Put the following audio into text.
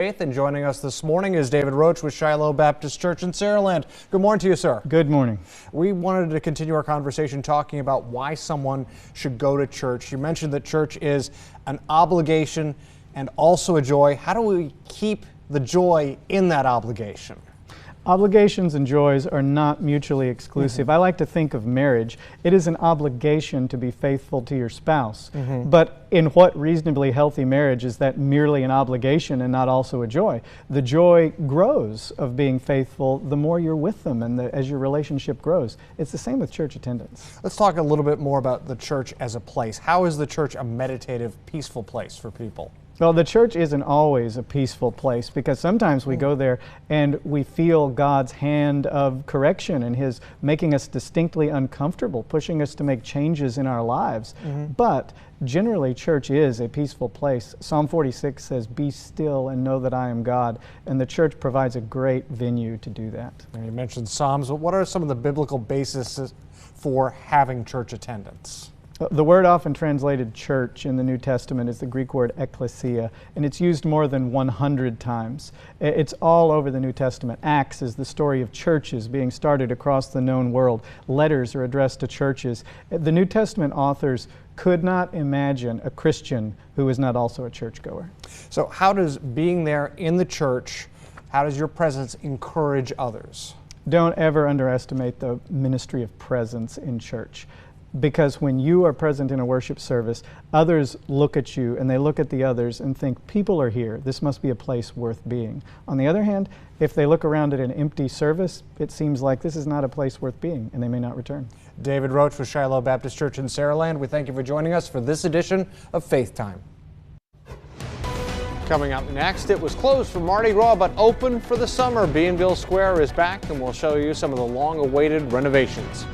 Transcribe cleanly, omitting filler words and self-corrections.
Faith, and joining us this morning is David Roach with Shiloh Baptist Church in Saraland. Good morning to you, sir. Good morning. We wanted to continue our conversation talking about why someone should go to church. You mentioned that church is an obligation and also a joy. How do we keep the joy in that obligation? Obligations and joys are not mutually exclusive. I like to think of marriage. It is an obligation to be faithful to your spouse. But in what reasonably healthy marriage is that merely an obligation and not also a joy? The joy grows of being faithful the more you're with them and as your relationship grows. It's the same with church attendance. Let's talk a little bit more about the church as a place. How is the church a meditative, peaceful place for people? Well, the church isn't always a peaceful place because sometimes we go there and we feel God's hand of correction and His making us distinctly uncomfortable, pushing us to make changes in our lives. But generally, church is a peaceful place. Psalm 46 says, "Be still and know that I am God," and the church provides a great venue to do that. And you mentioned Psalms, but what are some of the biblical bases for having church attendance? The word often translated church in the New Testament is the Greek word ekklesia, and it's used more than 100 times. It's all over the New Testament. Acts is the story of churches being started across the known world. Letters are addressed to churches. The New Testament authors could not imagine a Christian who is not also a churchgoer. So how does being there in the church, how does your presence encourage others? Don't ever underestimate the ministry of presence in church. Because when you are present in a worship service, others look at you and they look at the others and think, people are here, this must be a place worth being. On the other hand, if they look around at an empty service, it seems like this is not a place worth being and they may not return. David Roach with Shiloh Baptist Church in Saraland. We thank you for joining us for this edition of Faith Time. Coming up next, it was closed for Mardi Gras but open for the summer. Beanville Square is back and we'll show you some of the long-awaited renovations.